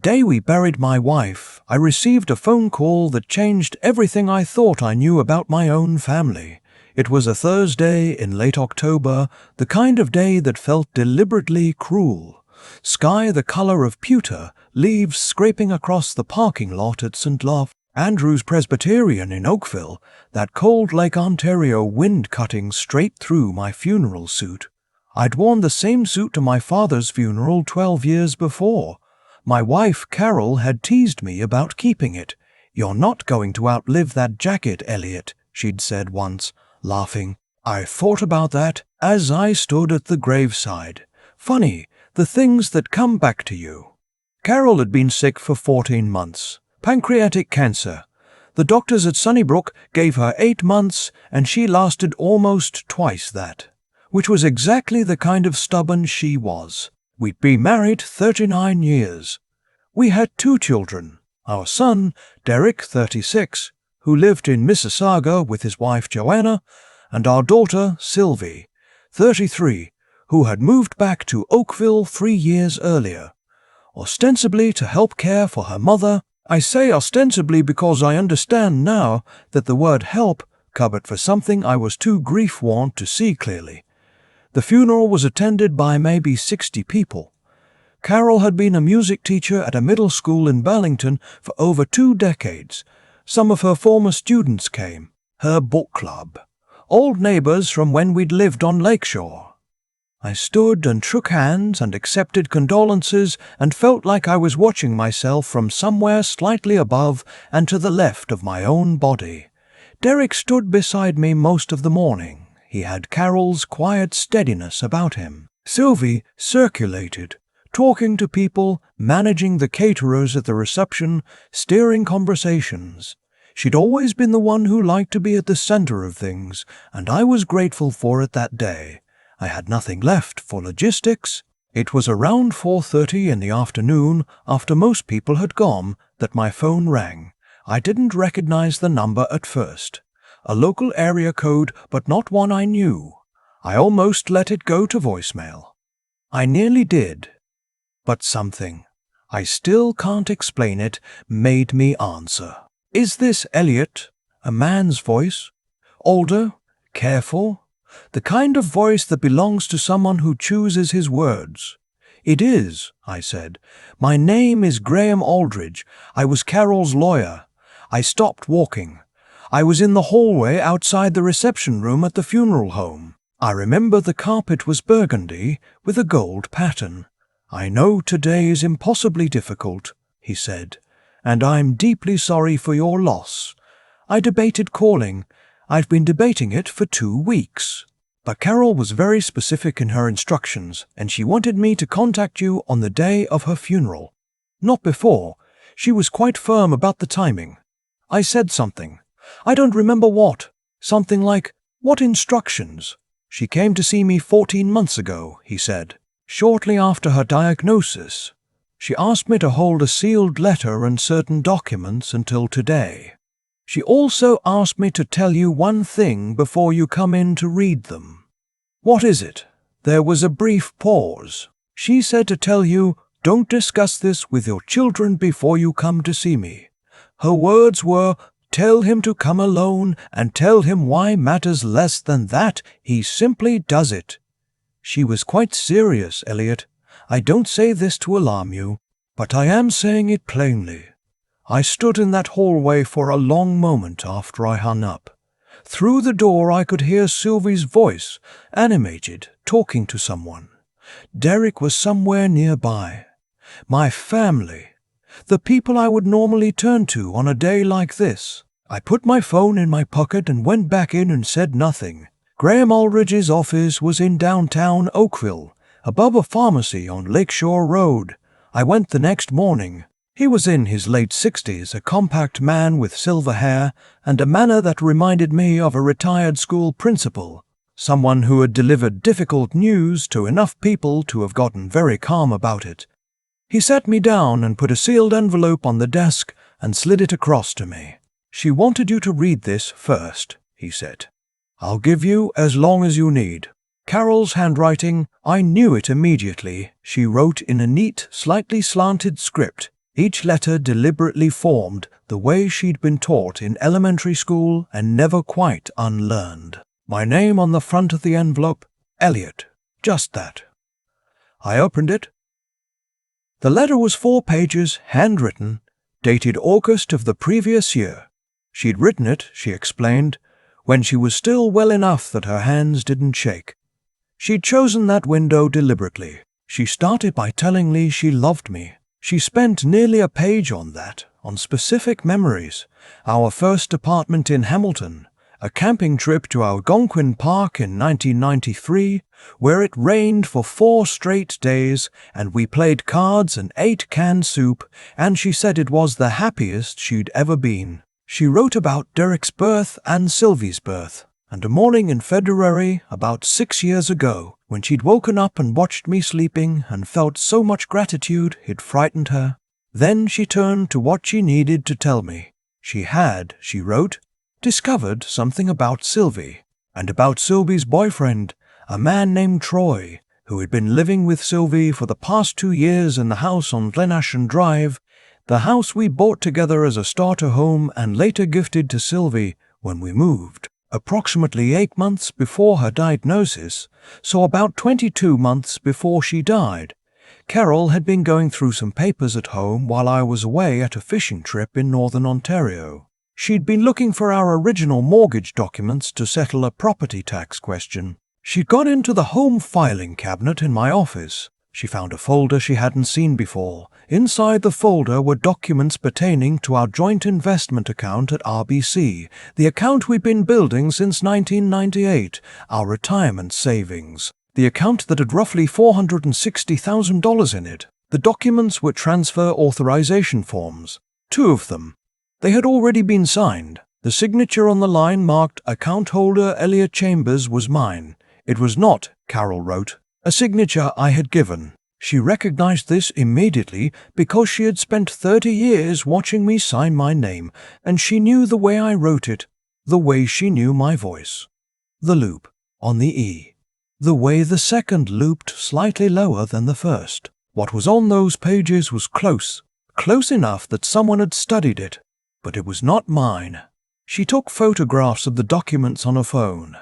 Day we buried my wife, I received a phone call that changed everything I thought I knew about my own family. It was a Thursday in late October, the kind of day that felt deliberately cruel. Sky the color of pewter, leaves scraping across the parking lot at St. Andrew's Presbyterian in Oakville, that cold Lake Ontario wind cutting straight through my funeral suit. I'd worn the same suit to my father's funeral 12 years before. My wife, Carol, had teased me about keeping it. "You're not going to outlive that jacket, Elliot," she'd said once, laughing. I thought about that as I stood at the graveside. Funny, the things that come back to you. Carol had been sick for 14 months. Pancreatic cancer. The doctors at Sunnybrook gave her 8 months, and she lasted almost twice that, which was exactly the kind of stubborn she was. We'd been married 39 years. We had 2 children. Our son, Derek, 36, who lived in Mississauga with his wife Joanna, and our daughter, Sylvie, 33, who had moved back to Oakville 3 years earlier, ostensibly to help care for her mother. I say ostensibly because I understand now that the word help covered for something I was too grief-worn to see clearly. The funeral was attended by maybe 60 people. Carol had been a music teacher at a middle school in Burlington for over 2 decades. Some of her former students came, her book club, old neighbors from when we'd lived on Lakeshore. I stood and shook hands and accepted condolences and felt like I was watching myself from somewhere slightly above and to the left of my own body. Derek stood beside me most of the morning. He had Carol's quiet steadiness about him. Sylvie circulated, talking to people, managing the caterers at the reception, steering conversations. She'd always been the one who liked to be at the center of things, and I was grateful for it that day. I had nothing left for logistics. It was around 4:30 in the afternoon, after most people had gone, that my phone rang. I didn't recognize the number at first. A local area code, but not one I knew. I almost let it go to voicemail. I nearly did. But something, I still can't explain it, made me answer. "Is this Elliot?" A man's voice. Older, careful, the kind of voice that belongs to someone who chooses his words. "It is," I said. "My name is Graham Aldridge. I was Carol's lawyer. I stopped walking. I was in the hallway outside the reception room at the funeral home. I remember the carpet was burgundy with a gold pattern. I know today is impossibly difficult," he said, "and I'm deeply sorry for your loss. I debated calling. I've been debating it for 2 weeks. But Carol was very specific in her instructions, and she wanted me to contact you on the day of her funeral. Not before. She was quite firm about the timing. I said something. I don't remember what. Something like, 'What instructions?' She came to see me 14 months ago," he said, "shortly after her diagnosis. She asked me to hold a sealed letter and certain documents until today. She also asked me to tell you one thing before you come in to read them." "What is it?" There was a brief pause. "She said to tell you, don't discuss this with your children before you come to see me. Her words were, tell him to come alone and tell him why matters less than that. He simply does it." She was quite serious, Elliot. I don't say this to alarm you, but I am saying it plainly. I stood in that hallway for a long moment after I hung up. Through the door I could hear Sylvie's voice, animated, talking to someone. Derek was somewhere nearby. My family. The people I would normally turn to on a day like this. I put my phone in my pocket and went back in and said nothing. Graham Aldridge's office was in downtown Oakville, above a pharmacy on Lakeshore Road. I went the next morning. He was in his late 60s, a compact man with silver hair and a manner that reminded me of a retired school principal, someone who had delivered difficult news to enough people to have gotten very calm about it. He sat me down and put a sealed envelope on the desk and slid it across to me. "She wanted you to read this first," he said. "I'll give you as long as you need." Carol's handwriting, I knew it immediately. She wrote in a neat, slightly slanted script. Each letter deliberately formed the way she'd been taught in elementary school and never quite unlearned. My name on the front of the envelope, Elliot. Just that. I opened it. The letter was 4 pages, handwritten, dated August of the previous year. She'd written it, she explained, when she was still well enough that her hands didn't shake. She'd chosen that window deliberately. She started by telling me she loved me. She spent nearly a page on that, on specific memories. Our first apartment in Hamilton, a camping trip to Algonquin Park in 1993, where it rained for 4 straight days and we played cards and ate canned soup, and she said it was the happiest she'd ever been. She wrote about Derek's birth and Sylvie's birth, and a morning in February about 6 years ago, when she'd woken up and watched me sleeping and felt so much gratitude it frightened her. Then she turned to what she needed to tell me. She had, she wrote, discovered something about Sylvie, and about Sylvie's boyfriend, a man named Troy, who had been living with Sylvie for the past 2 years in the house on Glenashan Drive, the house we bought together as a starter home and later gifted to Sylvie when we moved. Approximately 8 months before her diagnosis, so about 22 months before she died, Carol had been going through some papers at home while I was away at a fishing trip in northern Ontario. She'd been looking for our original mortgage documents to settle a property tax question. She'd got into the home filing cabinet in my office. She found a folder she hadn't seen before. Inside the folder were documents pertaining to our joint investment account at RBC, the account we'd been building since 1998, our retirement savings. The account that had roughly $460,000 in it. The documents were transfer authorization forms. 2 of them. They had already been signed. The signature on the line marked account holder Elliot Chambers was mine. It was not, Carol wrote, a signature I had given. She recognized this immediately because she had spent 30 years watching me sign my name, and she knew the way I wrote it, the way she knew my voice. The loop on the E. The way the second looped slightly lower than the first. What was on those pages was close enough that someone had studied it, but it was not mine. She took photographs of the documents on her phone.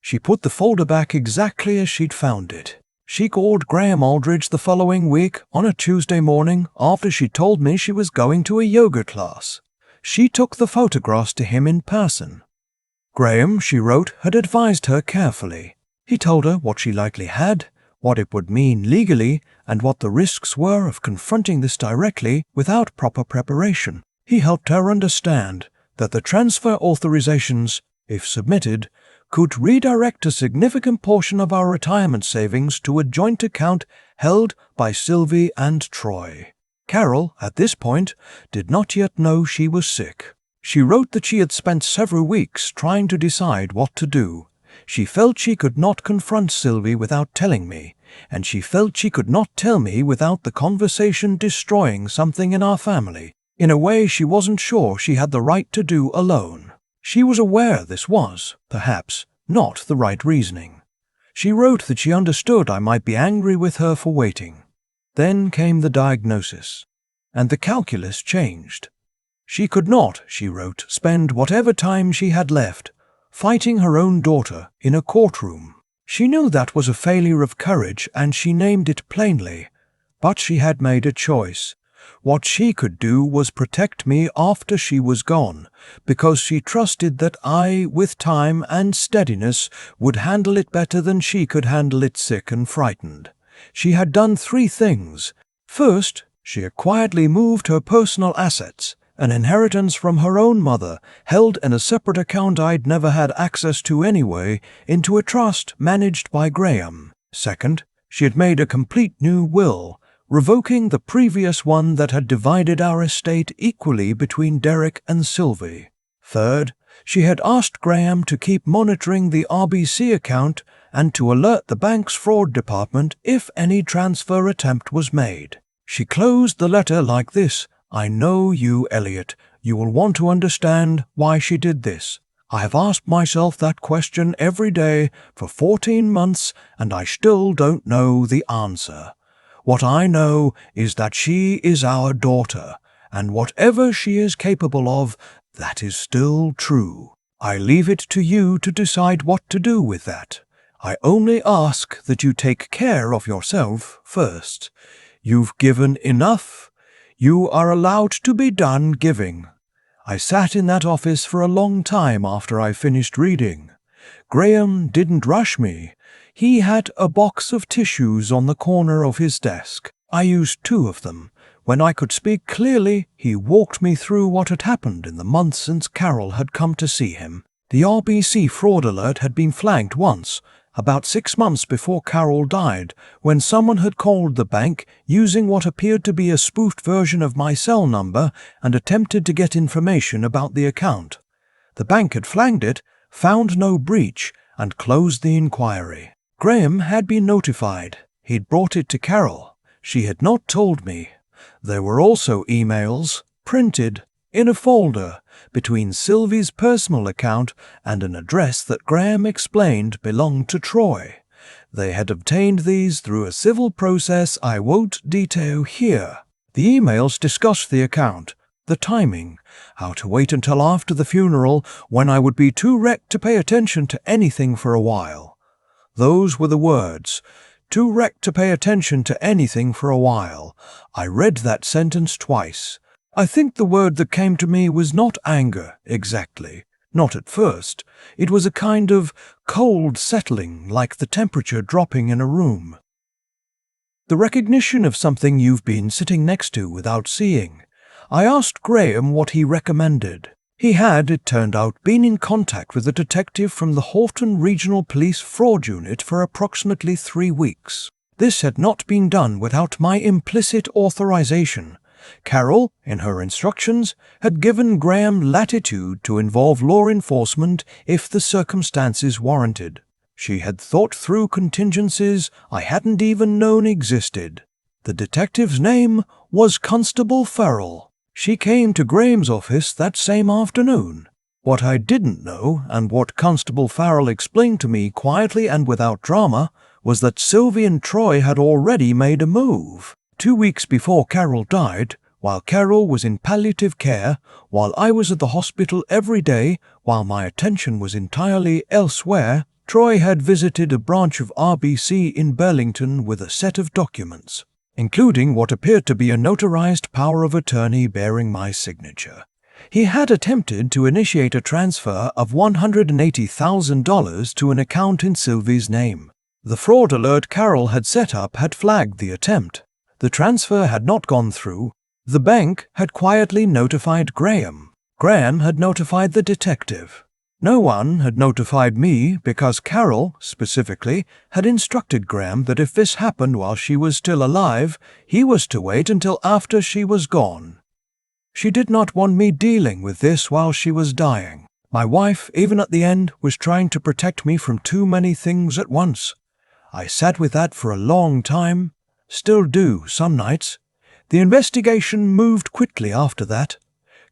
She put the folder back exactly as she'd found it. She called Graham Aldridge the following week on a Tuesday morning after she told me she was going to a yoga class. She took the photographs to him in person. Graham, she wrote, had advised her carefully. He told her what she likely had, what it would mean legally, and what the risks were of confronting this directly without proper preparation. He helped her understand that the transfer authorizations, if submitted, could redirect a significant portion of our retirement savings to a joint account held by Sylvie and Troy. Carol, at this point, did not yet know she was sick. She wrote that she had spent several weeks trying to decide what to do. She felt she could not confront Sylvie without telling me, and she felt she could not tell me without the conversation destroying something in our family, in a way she wasn't sure she had the right to do alone. She was aware this was, perhaps, not the right reasoning. She wrote that she understood I might be angry with her for waiting. Then came the diagnosis, and the calculus changed. She could not, she wrote, spend whatever time she had left fighting her own daughter in a courtroom. She knew that was a failure of courage, and she named it plainly. But she had made a choice. What she could do was protect me after she was gone, because she trusted that I, with time and steadiness, would handle it better than she could handle it sick and frightened. She had done 3 things. First, she had quietly moved her personal assets, an inheritance from her own mother, held in a separate account I'd never had access to anyway, into a trust managed by Graham. Second, she had made a complete new will, revoking the previous one that had divided our estate equally between Derek and Sylvie. Third, she had asked Graham to keep monitoring the RBC account and to alert the bank's fraud department if any transfer attempt was made. She closed the letter like this: I know you, Elliot. You will want to understand why she did this. I have asked myself that question every day for 14 months, and I still don't know the answer. What I know is that she is our daughter, and whatever she is capable of, that is still true. I leave it to you to decide what to do with that. I only ask that you take care of yourself first. You've given enough. You are allowed to be done giving." I sat in that office for a long time after I finished reading. Graham didn't rush me. He had a box of tissues on the corner of his desk. I used 2 of them. When I could speak clearly, he walked me through what had happened in the months since Carol had come to see him. The RBC fraud alert had been flagged once, about 6 months before Carol died, when someone had called the bank using what appeared to be a spoofed version of my cell number and attempted to get information about the account. The bank had flagged it, found no breach, and closed the inquiry. Graham had been notified. He'd brought it to Carol. She had not told me. There were also emails, printed, in a folder, between Sylvie's personal account and an address that Graham explained belonged to Troy. They had obtained these through a civil process I won't detail here. The emails discussed the account, the timing, how to wait until after the funeral when I would be too wrecked to pay attention to anything for a while. Those were the words. Too wrecked to pay attention to anything for a while. I read that sentence twice. I think the word that came to me was not anger, exactly. Not at first. It was a kind of cold settling, like the temperature dropping in a room. The recognition of something you've been sitting next to without seeing. I asked Graham what he recommended. He had, it turned out, been in contact with a detective from the Horton Regional Police Fraud Unit for approximately 3 weeks. This had not been done without my implicit authorization. Carol, in her instructions, had given Graham latitude to involve law enforcement if the circumstances warranted. She had thought through contingencies I hadn't even known existed. The detective's name was Constable Farrell. She came to Graham's office that same afternoon. What I didn't know, and what Constable Farrell explained to me quietly and without drama, was that Sylvie and Troy had already made a move. 2 weeks before Carol died, while Carol was in palliative care, while I was at the hospital every day, while my attention was entirely elsewhere, Troy had visited a branch of RBC in Burlington with a set of documents, including what appeared to be a notarized power of attorney bearing my signature. He had attempted to initiate a transfer of $180,000 to an account in Sylvie's name. The fraud alert Carol had set up had flagged the attempt. The transfer had not gone through. The bank had quietly notified Graham. Graham had notified the detective. No one had notified me because Carol, specifically, had instructed Graham that if this happened while she was still alive, he was to wait until after she was gone. She did not want me dealing with this while she was dying. My wife, even at the end, was trying to protect me from too many things at once. I sat with that for a long time. Still do, some nights. The investigation moved quickly after that.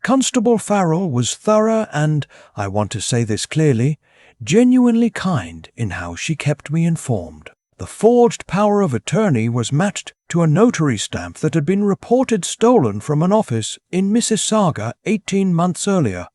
Constable Farrell was thorough and, I want to say this clearly, genuinely kind in how she kept me informed. The forged power of attorney was matched to a notary stamp that had been reported stolen from an office in Mississauga 18 months earlier.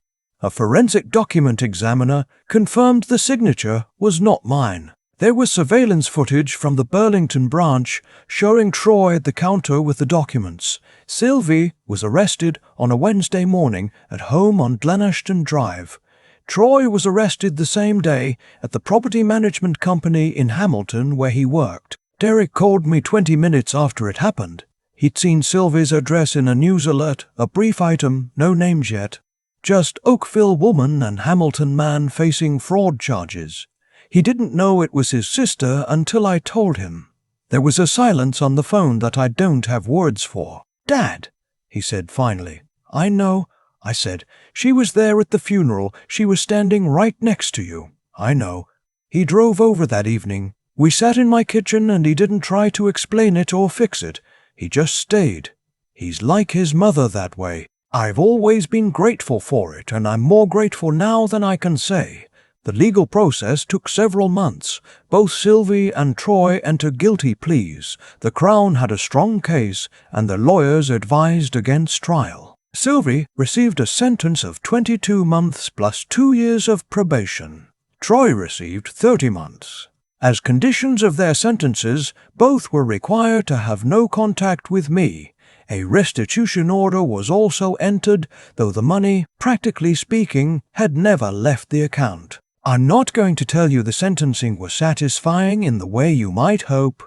A forensic document examiner confirmed the signature was not mine. There was surveillance footage from the Burlington branch showing Troy at the counter with the documents. Sylvie was arrested on a Wednesday morning at home on Glenashton Drive. Troy was arrested the same day at the property management company in Hamilton where he worked. Derek called me 20 minutes after it happened. He'd seen Sylvie's address in a news alert, a brief item, no names yet. Just Oakville woman and Hamilton man facing fraud charges. He didn't know it was his sister until I told him. There was a silence on the phone that I don't have words for. "Dad," he said finally. "I know," I said. "She was there at the funeral. She was standing right next to you." "I know." He drove over that evening. We sat in my kitchen and he didn't try to explain it or fix it. He just stayed. He's like his mother that way. I've always been grateful for it, and I'm more grateful now than I can say. The legal process took several months. Both Sylvie and Troy entered guilty pleas. The Crown had a strong case, and the lawyers advised against trial. Sylvie received a sentence of 22 months plus 2 years of probation. Troy received 30 months. As conditions of their sentences, both were required to have no contact with me. A restitution order was also entered, though the money, practically speaking, had never left the account. I'm not going to tell you the sentencing was satisfying in the way you might hope.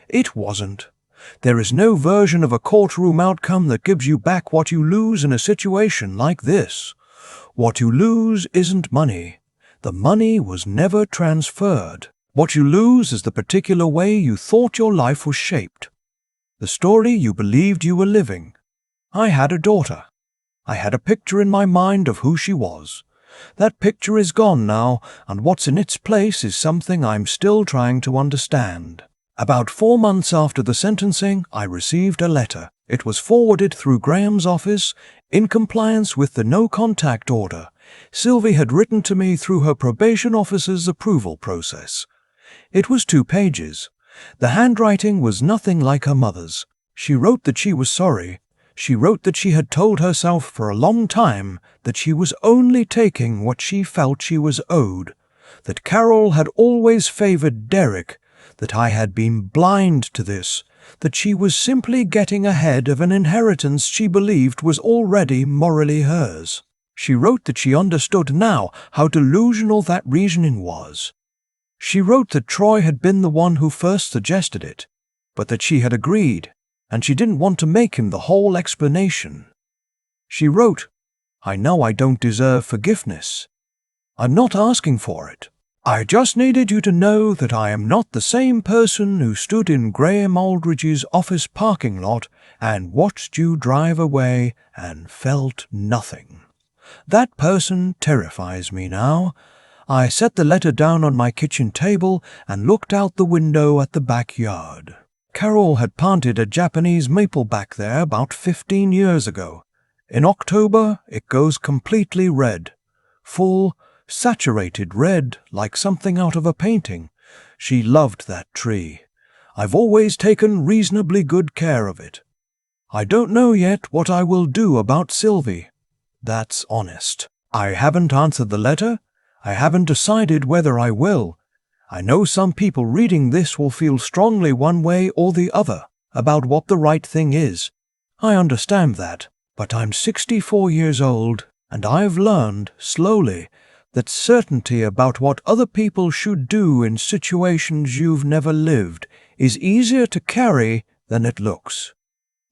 It wasn't. There is no version of a courtroom outcome that gives you back what you lose in a situation like this. What you lose isn't money. The money was never transferred. What you lose is the particular way you thought your life was shaped. The story you believed you were living. I had a daughter. I had a picture in my mind of who she was. That picture is gone now, and what's in its place is something I'm still trying to understand. About 4 months after the sentencing, I received a letter. It was forwarded through Graham's office in compliance with the no-contact order. Sylvie had written to me through her probation officer's approval process. It was 2 pages. The handwriting was nothing like her mother's. She wrote that she was sorry. She wrote that she had told herself for a long time that she was only taking what she felt she was owed, that Carol had always favored Derek, that I had been blind to this, that she was simply getting ahead of an inheritance she believed was already morally hers. She wrote that she understood now how delusional that reasoning was. She wrote that Troy had been the one who first suggested it, but that she had agreed, and she didn't want to make him the whole explanation. She wrote, I know I don't deserve forgiveness. I'm not asking for it. I just needed you to know that I am not the same person who stood in Graham Aldridge's office parking lot and watched you drive away and felt nothing. That person terrifies me now. I set the letter down on my kitchen table and looked out the window at the backyard. Carol had planted a Japanese maple back there about 15 years ago. In October, it goes completely red. Full, saturated red, like something out of a painting. She loved that tree. I've always taken reasonably good care of it. I don't know yet what I will do about Sylvie. That's honest. I haven't answered the letter. I haven't decided whether I will. I know some people reading this will feel strongly one way or the other about what the right thing is. I understand that, but I'm 64 years old, and I've learned, slowly, that certainty about what other people should do in situations you've never lived is easier to carry than it looks.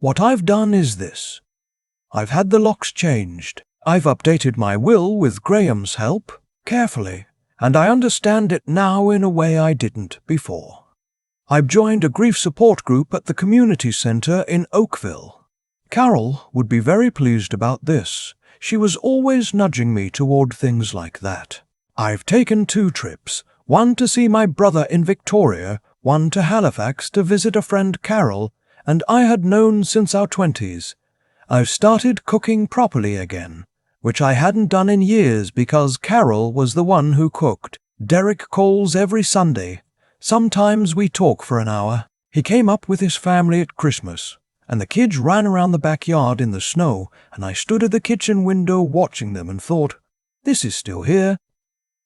What I've done is this. I've had the locks changed. I've updated my will with Graham's help, carefully, and I understand it now in a way I didn't before. I've joined a grief support group at the community center in Oakville. Carol would be very pleased about this. She was always nudging me toward things like that. I've taken 2 trips, one to see my brother in Victoria, one to Halifax to visit a friend Carol, and I had known since our 20s. I've started cooking properly again, which I hadn't done in years because Carol was the one who cooked. Derek calls every Sunday. Sometimes we talk for an hour. He came up with his family at Christmas, and the kids ran around the backyard in the snow, and I stood at the kitchen window watching them and thought, this is still here.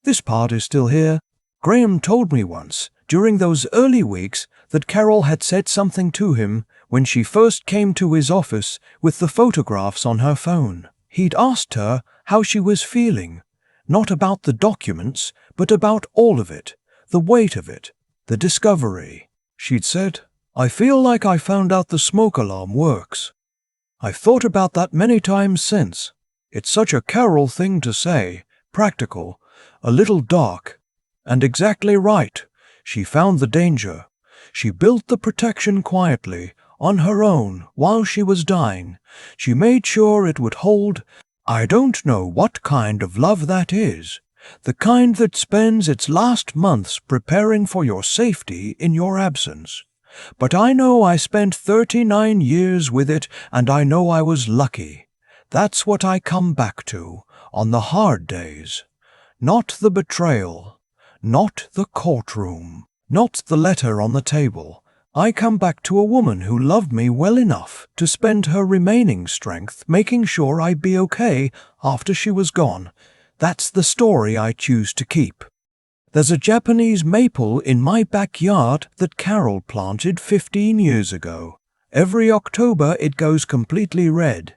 This part is still here. Graham told me once, during those early weeks, that Carol had said something to him when she first came to his office with the photographs on her phone. He'd asked her how she was feeling, not about the documents, but about all of it, the weight of it, the discovery. She'd said, I feel like I found out the smoke alarm works. I've thought about that many times since. It's such a Carol thing to say, practical, a little dark, and exactly right. She found the danger. She built the protection quietly, on her own, while she was dying. She made sure it would hold. I don't know what kind of love that is. The kind that spends its last months preparing for your safety in your absence. But I know I spent 39 years with it, and I know I was lucky. That's what I come back to, on the hard days. Not the betrayal, not the courtroom, not the letter on the table. I come back to a woman who loved me well enough to spend her remaining strength making sure I'd be okay after she was gone. That's the story I choose to keep. There's a Japanese maple in my backyard that Carol planted 15 years ago. Every October it goes completely red.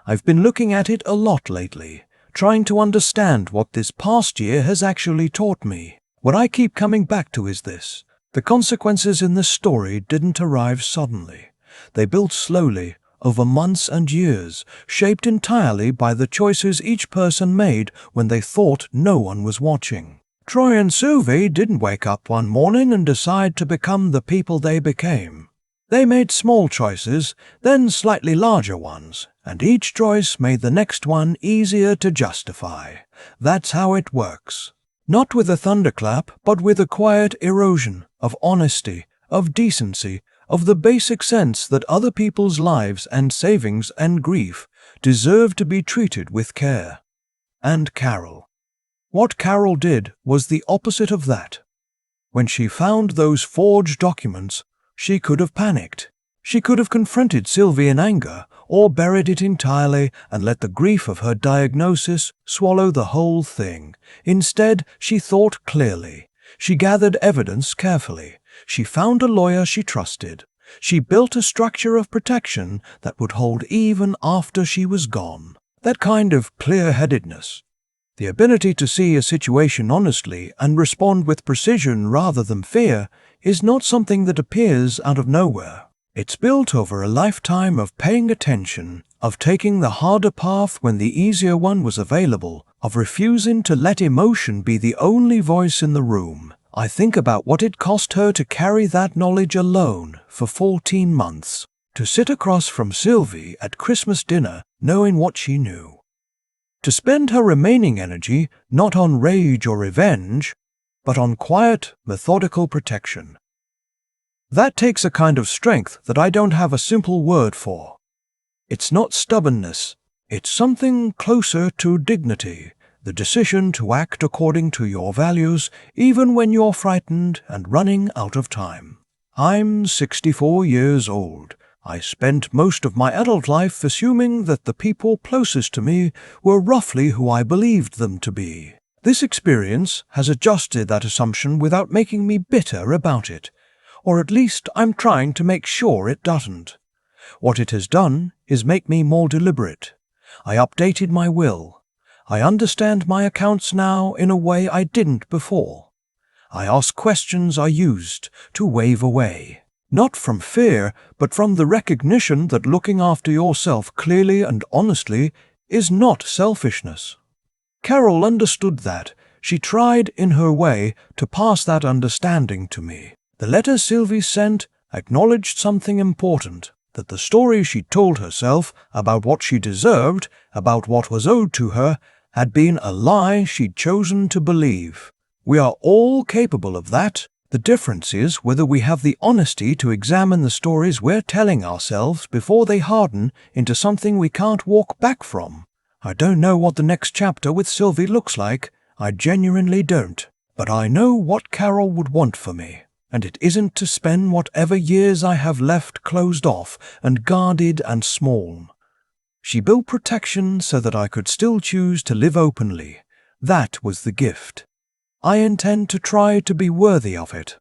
I've been looking at it a lot lately, trying to understand what this past year has actually taught me. What I keep coming back to is this. The consequences in this story didn't arrive suddenly. They built slowly, over months and years, shaped entirely by the choices each person made when they thought no one was watching. Troy and Sylvie didn't wake up one morning and decide to become the people they became. They made small choices, then slightly larger ones, and each choice made the next one easier to justify. That's how it works. Not with a thunderclap, but with a quiet erosion of honesty, of decency, of the basic sense that other people's lives and savings and grief deserve to be treated with care. And Carol. What Carol did was the opposite of that. When she found those forged documents, she could have panicked. She could have confronted Sylvie in anger, or buried it entirely and let the grief of her diagnosis swallow the whole thing. Instead, she thought clearly. She gathered evidence carefully. She found a lawyer she trusted. She built a structure of protection that would hold even after she was gone. That kind of clear-headedness, the ability to see a situation honestly and respond with precision rather than fear, is not something that appears out of nowhere. It's built over a lifetime of paying attention, of taking the harder path when the easier one was available, of refusing to let emotion be the only voice in the room. I think about what it cost her to carry that knowledge alone for 14 months, to sit across from Sylvie at Christmas dinner knowing what she knew, to spend her remaining energy not on rage or revenge, but on quiet, methodical protection. That takes a kind of strength that I don't have a simple word for. It's not stubbornness, it's something closer to dignity, the decision to act according to your values even when you're frightened and running out of time. I'm 64 years old. I spent most of my adult life assuming that the people closest to me were roughly who I believed them to be. This experience has adjusted that assumption without making me bitter about it. Or at least I'm trying to make sure it doesn't. What it has done is make me more deliberate. I updated my will. I understand my accounts now in a way I didn't before. I ask questions I used to wave away. Not from fear, but from the recognition that looking after yourself clearly and honestly is not selfishness. Carol understood that. She tried, in her way, to pass that understanding to me. The letter Sylvie sent acknowledged something important, that the story she told herself about what she deserved, about what was owed to her, had been a lie she'd chosen to believe. We are all capable of that. The difference is whether we have the honesty to examine the stories we're telling ourselves before they harden into something we can't walk back from. I don't know what the next chapter with Sylvie looks like. I genuinely don't. But I know what Carol would want for me. And it isn't to spend whatever years I have left closed off and guarded and small. She built protection so that I could still choose to live openly. That was the gift. I intend to try to be worthy of it.